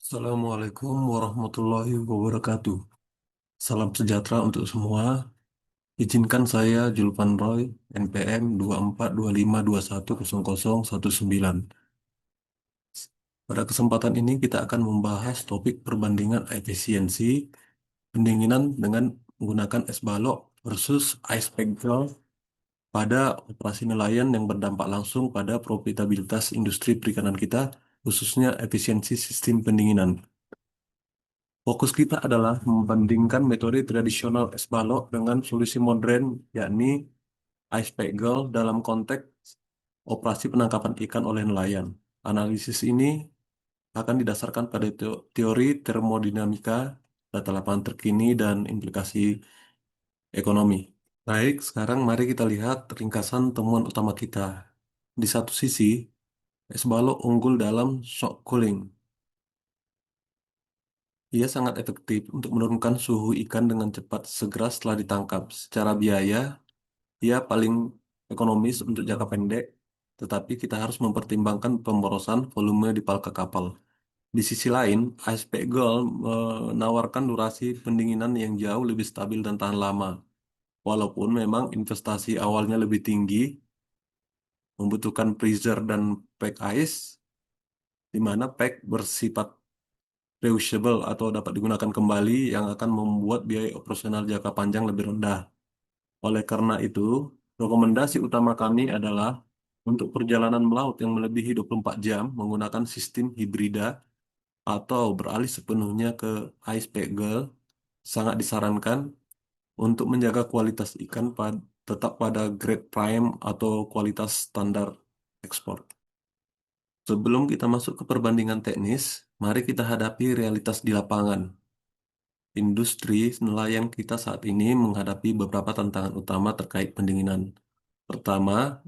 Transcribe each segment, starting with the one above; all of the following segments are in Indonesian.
Assalamualaikum warahmatullahi wabarakatuh. Salam sejahtera untuk semua. Izinkan saya Julpan Roy, NPM 2425210019. Pada kesempatan ini kita akan membahas topik perbandingan efisiensi pendinginan dengan menggunakan es balok versus ice pack gel pada operasi nelayan yang berdampak langsung pada profitabilitas industri perikanan kita, khususnya efisiensi sistem pendinginan. Fokus kita adalah membandingkan metode tradisional es balok dengan solusi modern, yakni ice pegel dalam konteks operasi penangkapan ikan oleh nelayan. Analisis ini akan didasarkan pada teori termodinamika, data lapangan terkini, dan implikasi ekonomi. Baik, sekarang mari kita lihat ringkasan temuan utama kita. Di satu sisi, es balok unggul dalam shock cooling. Ia sangat efektif untuk menurunkan suhu ikan dengan cepat segera setelah ditangkap. Secara biaya, ia paling ekonomis untuk jangka pendek, tetapi kita harus mempertimbangkan pemborosan volume di palka kapal. Di sisi lain, ASP Gold menawarkan durasi pendinginan yang jauh lebih stabil dan tahan lama. Walaupun memang investasi awalnya lebih tinggi, membutuhkan freezer dan pack ice, di mana pack bersifat reusable atau dapat digunakan kembali yang akan membuat biaya operasional jangka panjang lebih rendah. Oleh karena itu, rekomendasi utama kami adalah untuk perjalanan melaut yang melebihi 24 jam menggunakan sistem hibrida atau beralih sepenuhnya ke ice pegel sangat disarankan untuk menjaga kualitas ikan tetap pada grade prime atau kualitas standar ekspor. Sebelum kita masuk ke perbandingan teknis, mari kita hadapi realitas di lapangan. Industri nelayan kita saat ini menghadapi beberapa tantangan utama terkait pendinginan. Pertama,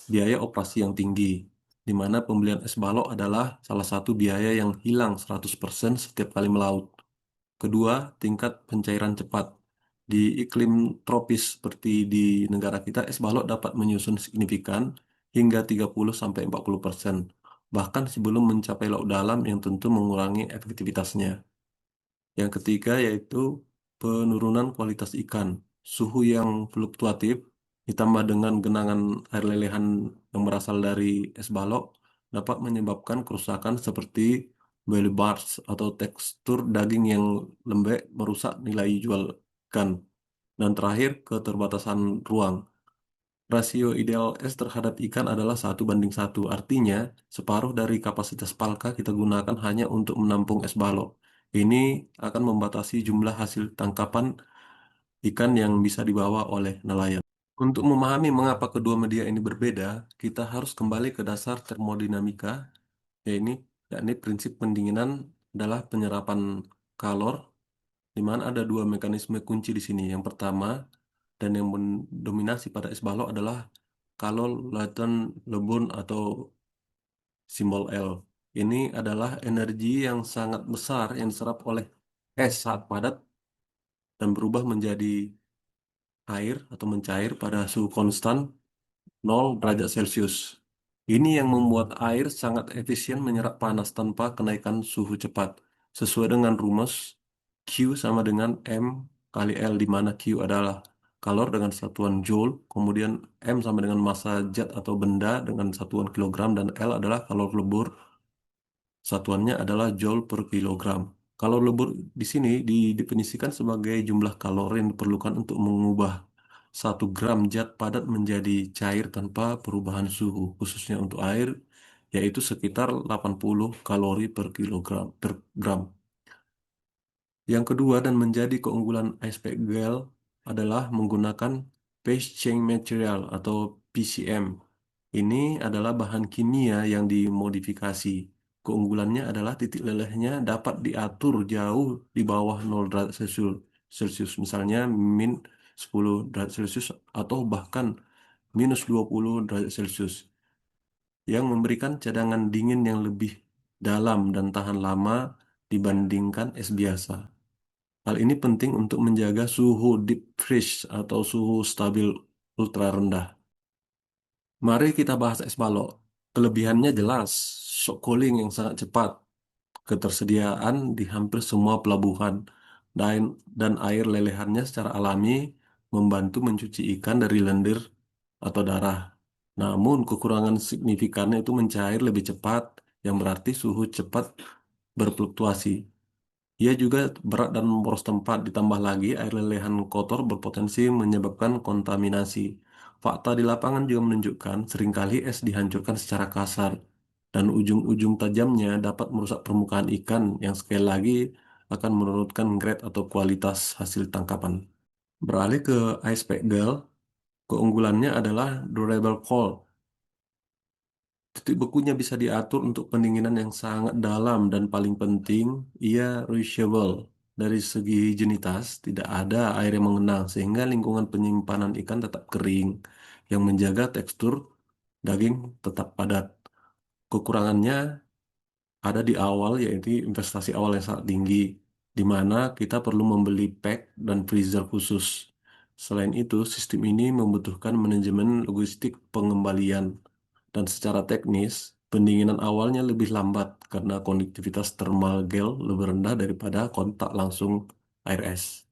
biaya operasi yang tinggi, di mana pembelian es balok adalah salah satu biaya yang hilang 100% setiap kali melaut. Kedua, tingkat pencairan cepat. Di iklim tropis seperti di negara kita, es balok dapat menyusun signifikan hingga 30-40%, bahkan sebelum mencapai laut dalam yang tentu mengurangi efektivitasnya. Yang ketiga yaitu penurunan kualitas ikan. Suhu yang fluktuatif ditambah dengan genangan air lelehan yang berasal dari es balok dapat menyebabkan kerusakan seperti belly bars atau tekstur daging yang lembek merusak nilai jual ikan. Dan terakhir, keterbatasan ruang. Rasio ideal es terhadap ikan adalah 1:1. Artinya, separuh dari kapasitas palka kita gunakan hanya untuk menampung es balok. Ini akan membatasi jumlah hasil tangkapan ikan yang bisa dibawa oleh nelayan. Untuk memahami mengapa kedua media ini berbeda, kita harus kembali ke dasar termodinamika, yaitu yakni prinsip pendinginan adalah penyerapan kalor, di mana ada dua mekanisme kunci di sini. Yang pertama, dan yang mendominasi pada es balok adalah kalor latent leboon atau simbol L. Ini adalah energi yang sangat besar yang diserap oleh es saat padat dan berubah menjadi air atau mencair pada suhu konstan 0 derajat Celcius. Ini yang membuat air sangat efisien menyerap panas tanpa kenaikan suhu cepat. Sesuai dengan rumus, Q sama dengan M kali L, di mana Q adalah kalor dengan satuan joule, kemudian M sama dengan massa zat atau benda dengan satuan kilogram, dan L adalah kalor lebur, satuannya adalah joule per kilogram. Kalor lebur di sini didefinisikan sebagai jumlah kalori yang diperlukan untuk mengubah 1 gram zat padat menjadi cair tanpa perubahan suhu, khususnya untuk air, yaitu sekitar 80 kalori per kilogram per gram. Yang kedua dan menjadi keunggulan ice pack gel adalah menggunakan phase change material atau PCM. Ini adalah bahan kimia yang dimodifikasi. Keunggulannya adalah titik lelehnya dapat diatur jauh di bawah 0 derajat Celcius, misalnya min 10 derajat Celcius atau bahkan minus 20 derajat Celcius, yang memberikan cadangan dingin yang lebih dalam dan tahan lama dibandingkan es biasa. Hal ini penting untuk menjaga suhu deep freeze atau suhu stabil ultra rendah. Mari kita bahas es balok. Kelebihannya jelas, shock cooling yang sangat cepat, ketersediaan di hampir semua pelabuhan dan, dan air lelehannya secara alami membantu mencuci ikan dari lendir atau darah. Namun kekurangan signifikannya itu mencair lebih cepat, yang berarti suhu cepat berfluktuasi. Ia juga berat dan boros tempat, ditambah lagi air lelehan kotor berpotensi menyebabkan kontaminasi. Fakta di lapangan juga menunjukkan seringkali es dihancurkan secara kasar, dan ujung-ujung tajamnya dapat merusak permukaan ikan yang sekali lagi akan menurunkan grade atau kualitas hasil tangkapan. Beralih ke ice pegel, keunggulannya adalah durable cold. Titik bekunya bisa diatur untuk pendinginan yang sangat dalam dan paling penting, ia reachable. Dari segi higienitas, tidak ada air yang mengenang sehingga lingkungan penyimpanan ikan tetap kering, yang menjaga tekstur daging tetap padat. Kekurangannya ada di awal, yaitu investasi awal yang sangat tinggi, di mana kita perlu membeli pack dan freezer khusus. Selain itu, sistem ini membutuhkan manajemen logistik pengembalian, dan secara teknis, pendinginan awalnya lebih lambat karena konduktivitas thermal gel lebih rendah daripada kontak langsung air es.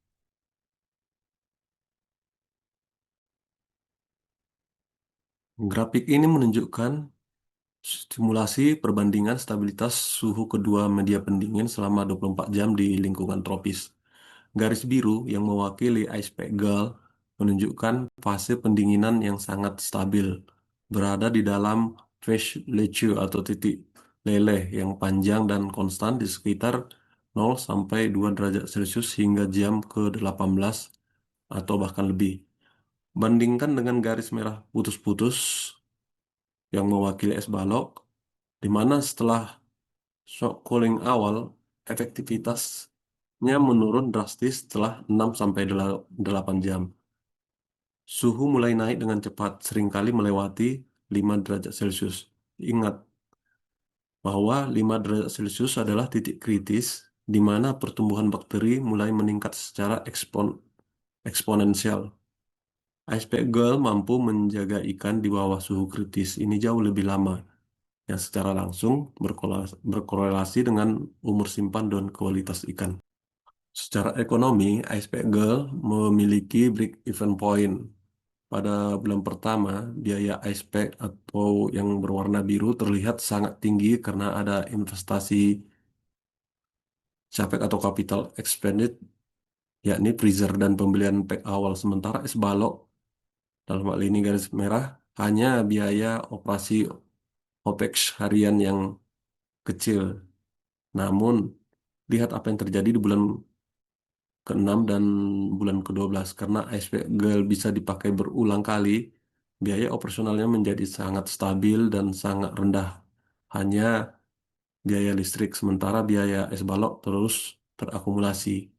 Grafik ini menunjukkan simulasi perbandingan stabilitas suhu kedua media pendingin selama 24 jam di lingkungan tropis. Garis biru yang mewakili ice Pegel menunjukkan fase pendinginan yang sangat stabil, berada di dalam phase Lechu atau titik leleh yang panjang dan konstan di sekitar 0 sampai 2 derajat Celcius hingga jam ke-18 atau bahkan lebih. Bandingkan dengan garis merah putus-putus yang mewakili es balok, di mana setelah shock cooling awal, efektivitasnya menurun drastis setelah 6 sampai 8 jam. Suhu mulai naik dengan cepat, seringkali melewati 5 derajat Celcius. Ingat bahwa 5 derajat Celcius adalah titik kritis di mana pertumbuhan bakteri mulai meningkat secara eksponensial. Iceberg Girl mampu menjaga ikan di bawah suhu kritis ini jauh lebih lama, yang secara langsung berkorelasi dengan umur simpan dan kualitas ikan. Secara ekonomi, Iceberg Girl memiliki break-even point. Pada bulan pertama, biaya iceberg atau yang berwarna biru terlihat sangat tinggi karena ada investasi capex atau capital expended, yakni freezer dan pembelian pack awal. Sementara es balok, dalam hal ini garis merah, hanya biaya operasi OPEX harian yang kecil. Namun, lihat apa yang terjadi di bulan ke-6 dan bulan ke-12. Karena iceberg Girl bisa dipakai berulang kali, biaya operasionalnya menjadi sangat stabil dan sangat rendah. Hanya biaya listrik, sementara biaya es balok terus terakumulasi.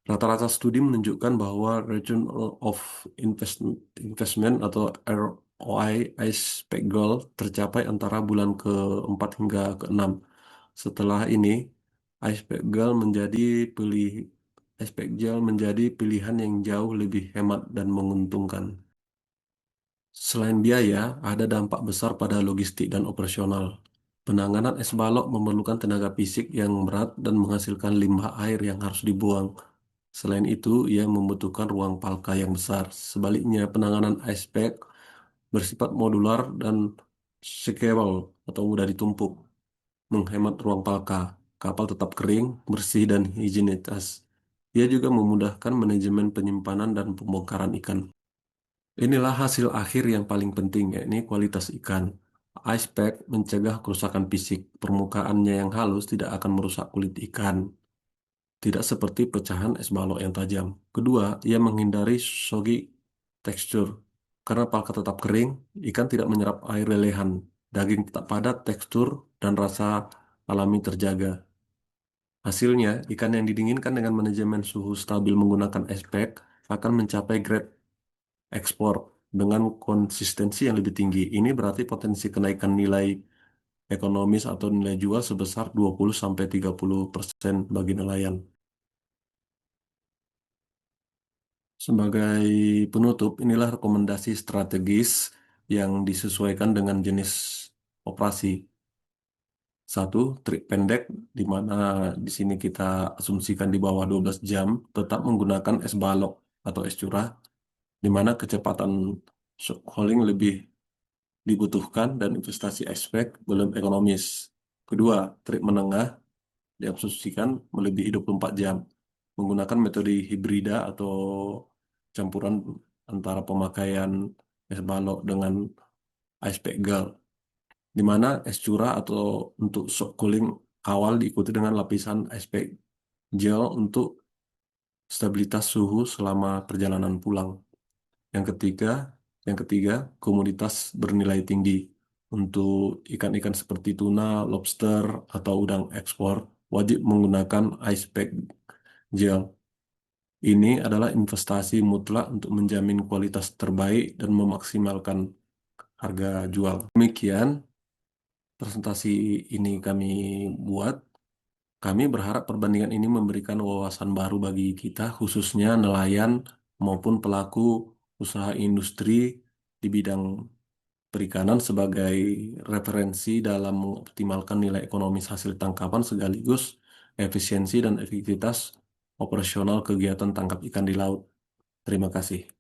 Rata-rata studi menunjukkan bahwa Return of Investment atau ROI iceberg Girl tercapai antara bulan ke-4 hingga ke-6. Setelah ini, iceberg Girl menjadi pilih Iceberg Gel menjadi pilihan yang jauh lebih hemat dan menguntungkan. Selain biaya, ada dampak besar pada logistik dan operasional. Penanganan es balok memerlukan tenaga fisik yang berat dan menghasilkan limbah air yang harus dibuang. Selain itu, ia membutuhkan ruang palka yang besar. Sebaliknya, penanganan iceberg bersifat modular dan scalable atau mudah ditumpuk, menghemat ruang palka. Kapal tetap kering, bersih, dan higienitas. Ia juga memudahkan manajemen penyimpanan dan pembongkaran ikan. Inilah hasil akhir yang paling penting, yakni kualitas ikan. Ice pack mencegah kerusakan fisik. Permukaannya yang halus tidak akan merusak kulit ikan, tidak seperti pecahan es balok yang tajam. Kedua, ia menghindari soggy tekstur. Karena palka tetap kering, ikan tidak menyerap air lelehan. Daging tetap padat, tekstur, dan rasa alami terjaga. Hasilnya, ikan yang didinginkan dengan manajemen suhu stabil menggunakan ice pack akan mencapai grade ekspor dengan konsistensi yang lebih tinggi. Ini berarti potensi kenaikan nilai ekonomis atau nilai jual sebesar 20-30% bagi nelayan. Sebagai penutup, inilah rekomendasi strategis yang disesuaikan dengan jenis operasi. Satu, trik pendek, di mana di sini kita asumsikan di bawah 12 jam, tetap menggunakan es balok atau es curah, di mana kecepatan shock hauling lebih dibutuhkan dan investasi expect belum ekonomis. Kedua, trik menengah diasumsikan melebihi 24 jam, menggunakan metode hibrida atau campuran antara pemakaian es balok dengan ice pack gel, di mana es curah atau untuk shock cooling awal diikuti dengan lapisan ice pack gel untuk stabilitas suhu selama perjalanan pulang. Yang ketiga, yang ketiga, komoditas bernilai tinggi. Untuk ikan-ikan seperti tuna, lobster, atau udang ekspor, wajib menggunakan ice pack gel. Ini adalah investasi mutlak untuk menjamin kualitas terbaik dan memaksimalkan harga jual. Demikian presentasi ini kami buat. Kami berharap perbandingan ini memberikan wawasan baru bagi kita, khususnya nelayan maupun pelaku usaha industri di bidang perikanan, sebagai referensi dalam mengoptimalkan nilai ekonomis hasil tangkapan sekaligus efisiensi dan efektivitas operasional kegiatan tangkap ikan di laut. Terima kasih.